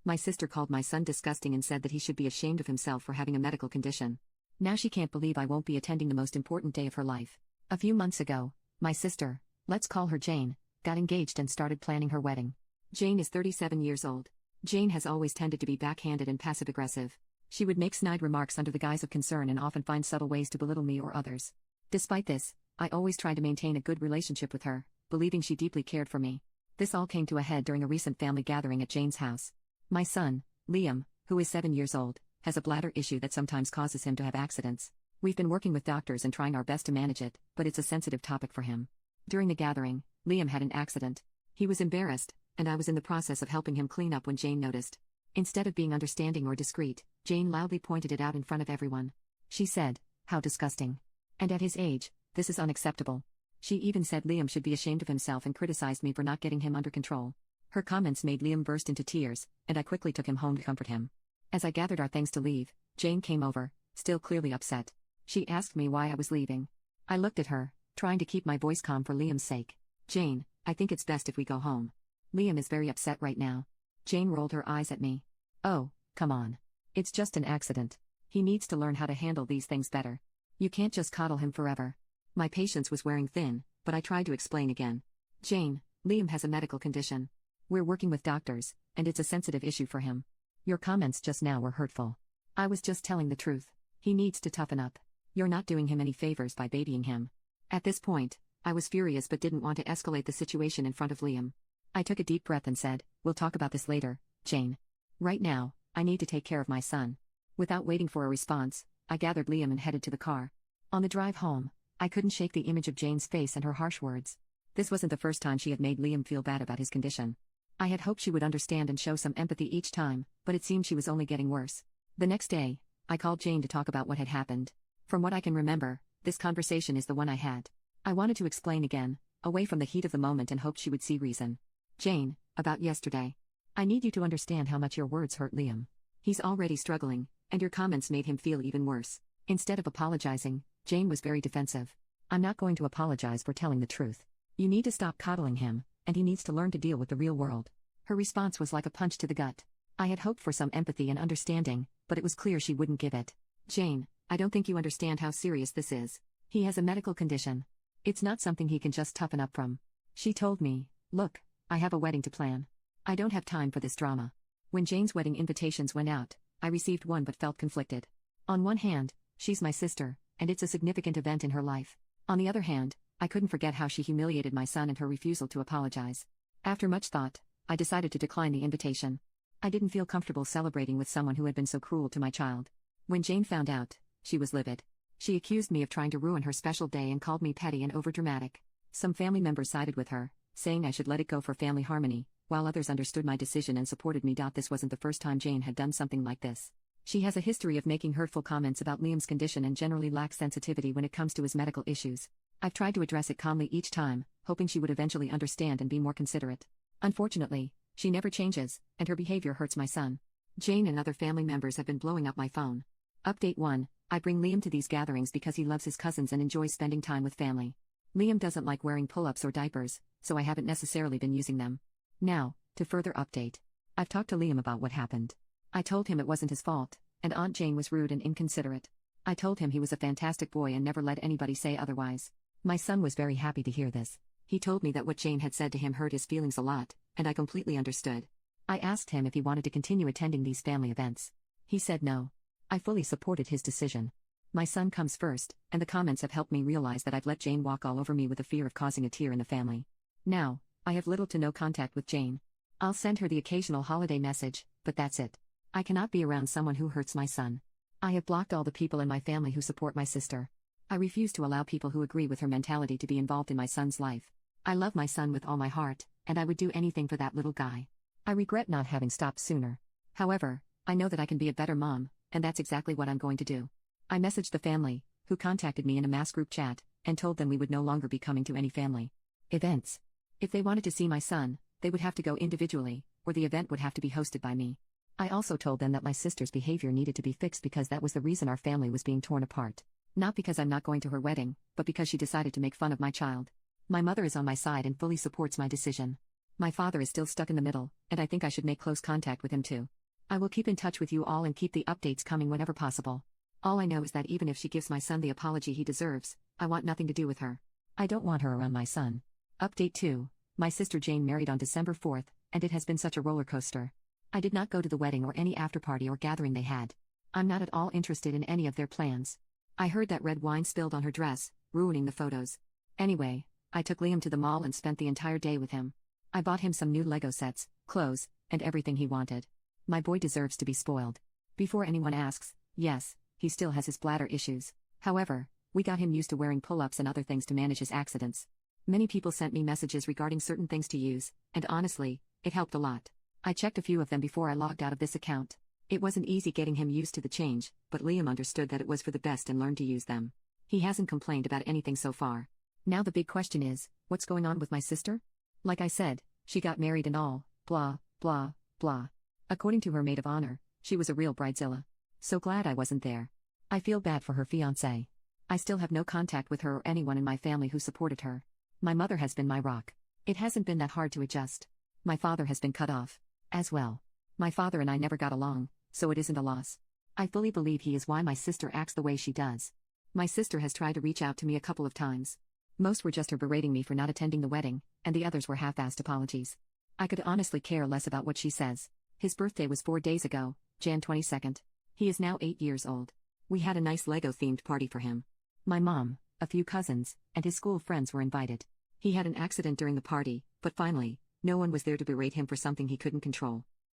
My sister called my son disgusting and said that he should be ashamed of himself for having a medical condition. Now she can't believe I won't be attending the most important day of her life. A few months ago, my sister, let's call her Jane, got engaged and started planning her wedding. Jane is 37 years old. Jane has always tended to be backhanded and passive-aggressive. She would make snide remarks under the guise of concern and often find subtle ways to belittle me or others. Despite this, I always tried to maintain a good relationship with her, believing she deeply cared for me. This all came to a head during a recent family gathering at Jane's house. My son, Liam, who is 7 years old, has a bladder issue that sometimes causes him to have accidents. We've been working with doctors and trying our best to manage it, but it's a sensitive topic for him. During the gathering, Liam had an accident. He was embarrassed, and I was in the process of helping him clean up when Jane noticed. Instead of being understanding or discreet, Jane loudly pointed it out in front of everyone. She said, "How disgusting. And at his age, this is unacceptable." She even said Liam should be ashamed of himself and criticized me for not getting him under control. Her comments made Liam burst into tears, and I quickly took him home to comfort him. As I gathered our things to leave, Jane came over, still clearly upset. She asked me why I was leaving. I looked at her, trying to keep my voice calm for Liam's sake. "Jane, I think it's best if we go home. Liam is very upset right now." Jane rolled her eyes at me. "Oh, come on. It's just an accident. He needs to learn how to handle these things better. You can't just coddle him forever." My patience was wearing thin, but I tried to explain again. "Jane, Liam has a medical condition. We're working with doctors, and it's a sensitive issue for him. Your comments just now were hurtful. I was just telling the truth. He needs to toughen up. You're not doing him any favors by babying him." At this point, I was furious but didn't want to escalate the situation in front of Liam. I took a deep breath and said, "We'll talk about this later, Jane. Right now, I need to take care of my son." Without waiting for a response, I gathered Liam and headed to the car. On the drive home, I couldn't shake the image of Jane's face and her harsh words. This wasn't the first time she had made Liam feel bad about his condition. I had hoped she would understand and show some empathy each time, but it seemed she was only getting worse. The next day, I called Jane to talk about what had happened. From what I can remember, this conversation is the one I had. I wanted to explain again, away from the heat of the moment, and hoped she would see reason. "Jane, about yesterday. I need you to understand how much your words hurt Liam. He's already struggling, and your comments made him feel even worse." Instead of apologizing, Jane was very defensive. "I'm not going to apologize for telling the truth. You need to stop coddling him, and he needs to learn to deal with the real world." Her response was like a punch to the gut. I had hoped for some empathy and understanding, but it was clear she wouldn't give it. "Jane, I don't think you understand how serious this is. He has a medical condition. It's not something he can just toughen up from." She told me, "Look, I have a wedding to plan. I don't have time for this drama." When Jane's wedding invitations went out, I received one but felt conflicted. On one hand, she's my sister, and it's a significant event in her life. On the other hand, I couldn't forget how she humiliated my son and her refusal to apologize. After much thought, I decided to decline the invitation. I didn't feel comfortable celebrating with someone who had been so cruel to my child. When Jane found out, she was livid. She accused me of trying to ruin her special day and called me petty and overdramatic. Some family members sided with her, saying I should let it go for family harmony, while others understood my decision and supported me. This wasn't the first time Jane had done something like this. She has a history of making hurtful comments about Liam's condition and generally lacks sensitivity when it comes to his medical issues. I've tried to address it calmly each time, hoping she would eventually understand and be more considerate. Unfortunately, she never changes, and her behavior hurts my son. Jane and other family members have been blowing up my phone. Update 1. I bring Liam to these gatherings because he loves his cousins and enjoys spending time with family. Liam doesn't like wearing pull-ups or diapers, so I haven't necessarily been using them. Now, to further update. I've talked to Liam about what happened. I told him it wasn't his fault, and Aunt Jane was rude and inconsiderate. I told him he was a fantastic boy and never let anybody say otherwise. My son was very happy to hear this. He told me that what Jane had said to him hurt his feelings a lot, and I completely understood. I asked him if he wanted to continue attending these family events. He said no. I fully supported his decision. My son comes first, and the comments have helped me realize that I've let Jane walk all over me with the fear of causing a tear in the family. Now, I have little to no contact with Jane. I'll send her the occasional holiday message, but that's it. I cannot be around someone who hurts my son. I have blocked all the people in my family who support my sister. I refuse to allow people who agree with her mentality to be involved in my son's life. I love my son with all my heart, and I would do anything for that little guy. I regret not having stopped sooner. However, I know that I can be a better mom, and that's exactly what I'm going to do. I messaged the family, who contacted me in a mass group chat, and told them we would no longer be coming to any family events. If they wanted to see my son, they would have to go individually, or the event would have to be hosted by me. I also told them that my sister's behavior needed to be fixed because that was the reason our family was being torn apart. Not because I'm not going to her wedding, but because she decided to make fun of my child. My mother is on my side and fully supports my decision. My father is still stuck in the middle, and I think I should make close contact with him too. I will keep in touch with you all and keep the updates coming whenever possible. All I know is that even if she gives my son the apology he deserves, I want nothing to do with her. I don't want her around my son. Update 2. My sister Jane married on December 4th, and it has been such a roller coaster. I did not go to the wedding or any after-party or gathering they had. I'm not at all interested in any of their plans. I heard that red wine spilled on her dress, ruining the photos. Anyway, I took Liam to the mall and spent the entire day with him. I bought him some new Lego sets, clothes, and everything he wanted. My boy deserves to be spoiled. Before anyone asks, yes, he still has his bladder issues. However, we got him used to wearing pull-ups and other things to manage his accidents. Many people sent me messages regarding certain things to use, and honestly, it helped a lot. I checked a few of them before I logged out of this account. It wasn't easy getting him used to the change, but Liam understood that it was for the best and learned to use them. He hasn't complained about anything so far. Now the big question is, what's going on with my sister? Like I said, she got married and all, blah, blah, blah. According to her maid of honor, she was a real bridezilla. So glad I wasn't there. I feel bad for her fiancé. I still have no contact with her or anyone in my family who supported her. My mother has been my rock. It hasn't been that hard to adjust. My father has been cut off. As well. My father and I never got along, so it isn't a loss. I fully believe he is why my sister acts the way she does. My sister has tried to reach out to me a couple of times. Most were just her berating me for not attending the wedding, and the others were half-assed apologies. I could honestly care less about what she says. His birthday was 4 days ago, Jan 22nd. He is now 8 years old. We had a nice Lego-themed party for him. My mom, a few cousins, and his school friends were invited. He had an accident during the party, but finally, no one was there to berate him for something he couldn't control.